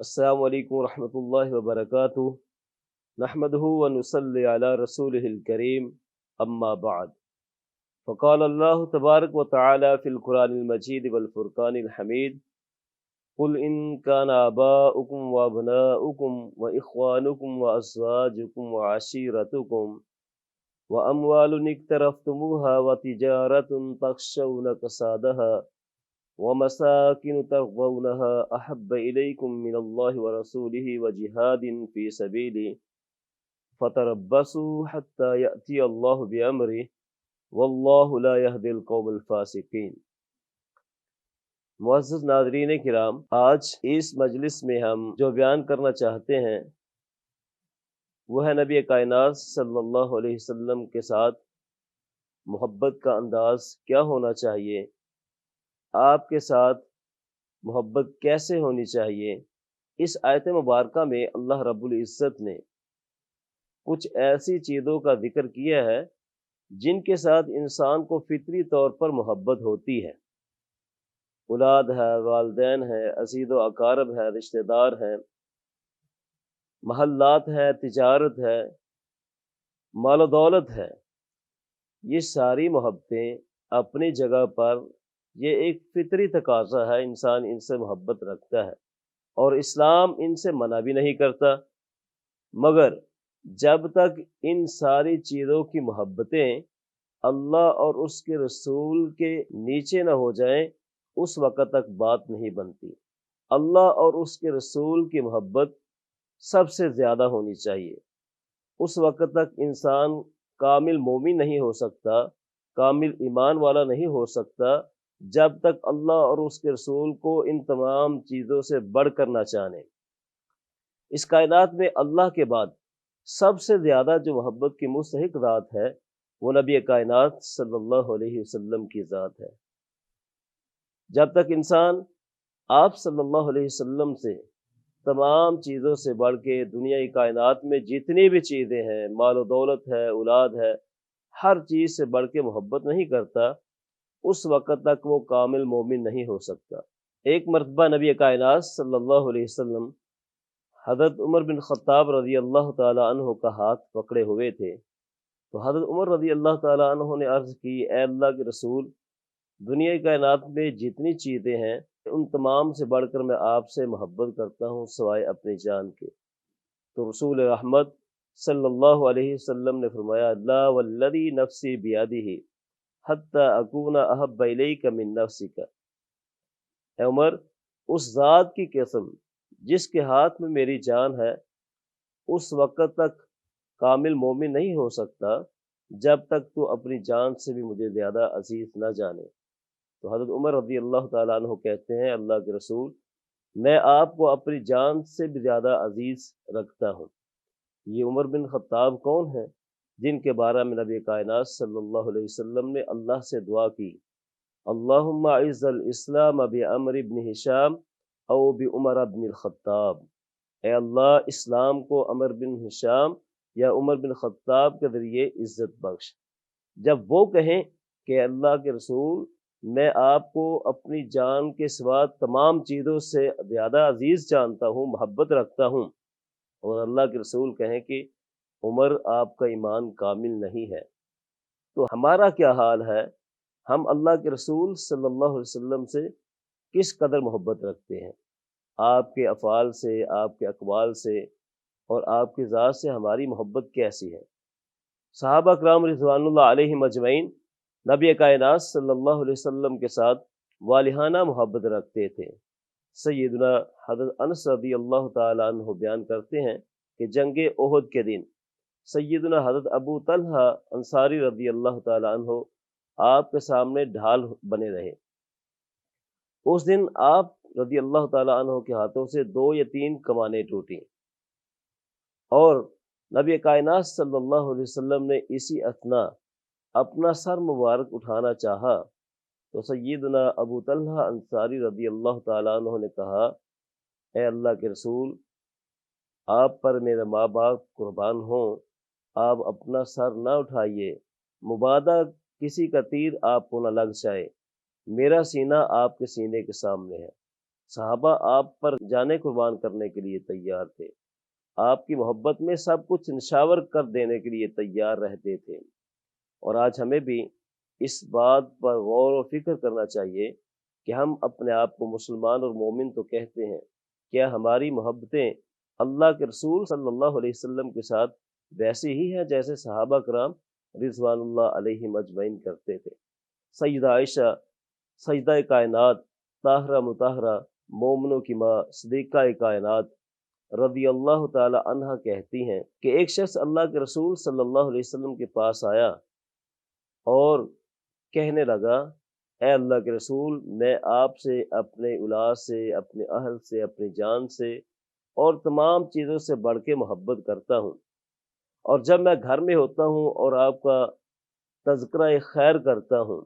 السلام علیکم ورحمۃ اللہ وبرکاتہ۔ نحمدہ ونصلی علی رسولہ الکریم، اما بعد، فقال اللہ تبارک و تعالی فی القرآن المجید والفرقان الحمید: قل ان کان آباؤکم وابناؤکم واخوانکم وازواجکم وعشیرتکم واموال اقترفتموها وتجارۃ تخشون کسادها ومساكن ترضونها أحب إليكم من الله ورسوله وجهاد في سبيله فتربصوا حتى يأتي الله بأمره والله لا يهدي القوم الفاسقين۔ معزز ناظرین کرام، آج اس مجلس میں ہم جو بیان کرنا چاہتے ہیں وہ ہے نبی کائنات صلی اللہ علیہ وسلم کے ساتھ محبت کا انداز کیا ہونا چاہیے، آپ کے ساتھ محبت کیسے ہونی چاہیے۔ اس آیت مبارکہ میں اللہ رب العزت نے کچھ ایسی چیزوں کا ذکر کیا ہے جن کے ساتھ انسان کو فطری طور پر محبت ہوتی ہے۔ اولاد ہے، والدین ہے، عزیز و اقارب ہے، رشتہ دار ہیں، محلات ہے، تجارت ہے، مال و دولت ہے۔ یہ ساری محبتیں اپنی جگہ پر یہ ایک فطری تقاضا ہے، انسان ان سے محبت رکھتا ہے اور اسلام ان سے منع بھی نہیں کرتا، مگر جب تک ان ساری چیزوں کی محبتیں اللہ اور اس کے رسول کے نیچے نہ ہو جائیں اس وقت تک بات نہیں بنتی۔ اللہ اور اس کے رسول کی محبت سب سے زیادہ ہونی چاہیے۔ اس وقت تک انسان کامل مومن نہیں ہو سکتا، کامل ایمان والا نہیں ہو سکتا جب تک اللہ اور اس کے رسول کو ان تمام چیزوں سے بڑھ کر نہ جانے۔ اس کائنات میں اللہ کے بعد سب سے زیادہ جو محبت کی مستحق ذات ہے وہ نبی کائنات صلی اللہ علیہ وسلم کی ذات ہے۔ جب تک انسان آپ صلی اللہ علیہ وسلم سے تمام چیزوں سے بڑھ کے دنیا کائنات میں جتنی بھی چیزیں ہیں، مال و دولت ہے، اولاد ہے، ہر چیز سے بڑھ کے محبت نہیں کرتا، اس وقت تک وہ کامل مومن نہیں ہو سکتا۔ ایک مرتبہ نبی کائنات صلی اللہ علیہ وسلم حضرت عمر بن خطاب رضی اللہ تعالی عنہ کا ہاتھ پکڑے ہوئے تھے، تو حضرت عمر رضی اللہ تعالی عنہ نے عرض کی: اے اللہ کے رسول، دنیا کائنات میں جتنی چیزیں ہیں ان تمام سے بڑھ کر میں آپ سے محبت کرتا ہوں سوائے اپنی جان کے۔ تو رسول رحمت صلی اللہ علیہ وسلم نے فرمایا: لا والذی نفسی بیدہ حتی اکون احب الیک من نفسک۔ اے عمر، اس ذات کی قسم جس کے ہاتھ میں میری جان ہے، اس وقت تک کامل مومن نہیں ہو سکتا جب تک تو اپنی جان سے بھی مجھے زیادہ عزیز نہ جانے۔ تو حضرت عمر رضی اللہ تعالیٰ عنہ کہتے ہیں: اللہ کے رسول، میں آپ کو اپنی جان سے بھی زیادہ عزیز رکھتا ہوں۔ یہ عمر بن خطاب کون ہیں جن کے بارے میں نبی کائنات صلی اللہ علیہ وسلم نے اللہ سے دعا کی: اللہم اعز الاسلام بعمر بن ہشام او بعمر بن الخطاب۔ اے اللہ، اسلام کو عمر بن ہشام یا عمر بن خطاب کے ذریعے عزت بخش۔ جب وہ کہیں کہ اللہ کے رسول، میں آپ کو اپنی جان کے سوا تمام چیزوں سے زیادہ عزیز جانتا ہوں، محبت رکھتا ہوں، اور اللہ کے رسول کہیں کہ عمر آپ کا ایمان کامل نہیں ہے، تو ہمارا کیا حال ہے؟ ہم اللہ کے رسول صلی اللہ علیہ وسلم سے کس قدر محبت رکھتے ہیں؟ آپ کے افعال سے، آپ کے اقوال سے اور آپ کی ذات سے ہماری محبت کیسی ہے؟ صحابہ کرام رضوان اللہ علیہم اجمعین نبی کائنات صلی اللہ علیہ وسلم کے ساتھ والہانہ محبت رکھتے تھے۔ سیدنا حضرت انس رضی اللہ تعالیٰ عنہ بیان کرتے ہیں کہ جنگ احد کے دن سیدنا حضرت ابو طلحہ انصاری رضی اللہ تعالیٰ عنہ آپ کے سامنے ڈھال بنے رہے۔ اس دن آپ رضی اللہ تعالیٰ عنہ کے ہاتھوں سے 2 یا 3 کمانیں ٹوٹیں، اور نبی کائنات صلی اللہ علیہ وسلم نے اسی اثنا اپنا سر مبارک اٹھانا چاہا تو سیدنا ابو طلحہ انصاری رضی اللہ تعالیٰ عنہ نے کہا: اے اللہ کے رسول، آپ پر میرے ماں باپ قربان ہوں، آپ اپنا سر نہ اٹھائیے، مبادا کسی کا تیر آپ کو نہ لگ جائے، میرا سینہ آپ کے سینے کے سامنے ہے۔ صحابہ آپ پر جانیں قربان کرنے کے لیے تیار تھے، آپ کی محبت میں سب کچھ نشاور کر دینے کے لیے تیار رہتے تھے۔ اور آج ہمیں بھی اس بات پر غور و فکر کرنا چاہیے کہ ہم اپنے آپ کو مسلمان اور مومن تو کہتے ہیں، کیا ہماری محبتیں اللہ کے رسول صلی اللہ علیہ وسلم کے ساتھ ویسی ہی ہیں جیسے صحابہ کرام رضوان اللہ علیہم اجمعین کرتے تھے؟ سیدہ عائشہ سجدہ کائنات، طاہرہ مطہرہ، مومنوں کی ماں، صدیقہ کائنات رضی اللہ تعالی عنہ کہتی ہیں کہ ایک شخص اللہ کے رسول صلی اللہ علیہ وسلم کے پاس آیا اور کہنے لگا، اے اللہ کے رسول، میں آپ سے، اپنے اولاد سے، اپنے اہل سے، اپنی جان سے اور تمام چیزوں سے بڑھ کے محبت کرتا ہوں، اور جب میں گھر میں ہوتا ہوں اور آپ کا تذکرہ خیر کرتا ہوں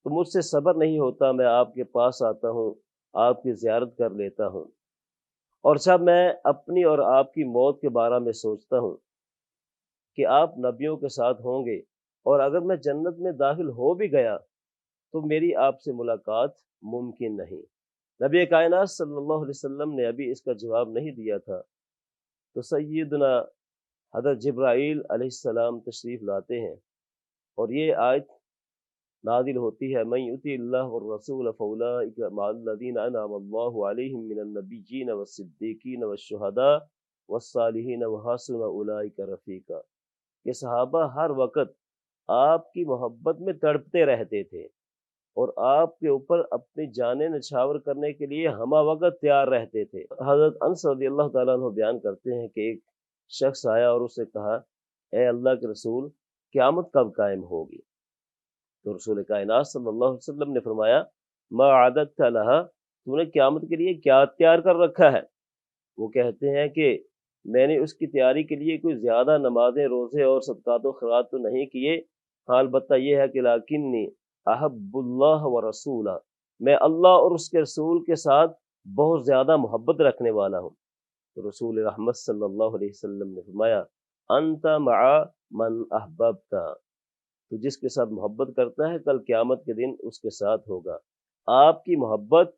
تو مجھ سے صبر نہیں ہوتا، میں آپ کے پاس آتا ہوں، آپ کی زیارت کر لیتا ہوں، اور جب میں اپنی اور آپ کی موت کے بارے میں سوچتا ہوں کہ آپ نبیوں کے ساتھ ہوں گے، اور اگر میں جنت میں داخل ہو بھی گیا تو میری آپ سے ملاقات ممکن نہیں۔ نبی کائنات صلی اللہ علیہ وسلم نے ابھی اس کا جواب نہیں دیا تھا تو سیدنا حضرت جبرائیل علیہ السلام تشریف لاتے ہیں، اور یہ آیت نازل ہوتی ہے، من یطع اللہ والرسول فاولئک مع الذین انعم اللہ علیہم من النبیین والصدیقین والشہداء والصالحین وحسن اولئک رفیقا۔ کہ صحابہ ہر وقت آپ کی محبت میں تڑپتے رہتے تھے اور آپ کے اوپر اپنی جانیں نچھاور کرنے کے لیے ہمہ وقت تیار رہتے تھے۔ حضرت انس رضی اللہ تعالیٰ عنہ بیان کرتے ہیں کہ ایک شخص آیا اور اسے کہا، اے اللہ کے رسول، قیامت کب قائم ہوگی؟ تو رسول کائنات صلی اللہ علیہ وسلم نے فرمایا، ما عادت لہا، تو نے قیامت کے لیے کیا تیار کر رکھا ہے؟ وہ کہتے ہیں کہ میں نے اس کی تیاری کے لیے کوئی زیادہ نمازیں، روزے اور صدقات و خیرات تو نہیں کیے، ہاں البتہ یہ ہے کہ لیکنی احب اللہ و رسولہ، میں اللہ اور اس کے رسول کے ساتھ بہت زیادہ محبت رکھنے والا ہوں۔ تو رسول رحمت صلی اللہ علیہ وسلم نے فرمایا، انت مع من احببت، تو جس کے ساتھ محبت کرتا ہے کل قیامت کے دن اس کے ساتھ ہوگا۔ آپ کی محبت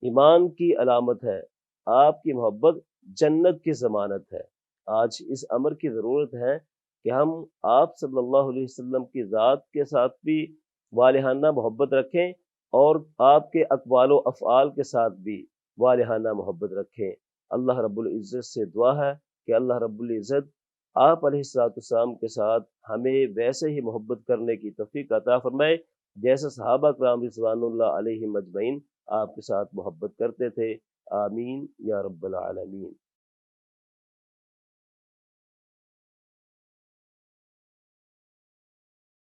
ایمان کی علامت ہے، آپ کی محبت جنت کی ضمانت ہے۔ آج اس امر کی ضرورت ہے کہ ہم آپ صلی اللہ علیہ وسلم کی ذات کے ساتھ بھی والہانہ محبت رکھیں اور آپ کے اقوال و افعال کے ساتھ بھی والہانہ محبت رکھیں۔ اللہ رب العزت سے دعا ہے کہ اللہ رب العزت آپ علیہ السلام کے ساتھ ہمیں ویسے ہی محبت کرنے کی توفیق عطا فرمائے جیسے صحابہ کرام رضوان اللہ علیہم اجمعین آپ کے ساتھ محبت کرتے تھے۔ آمین یا رب العالمین۔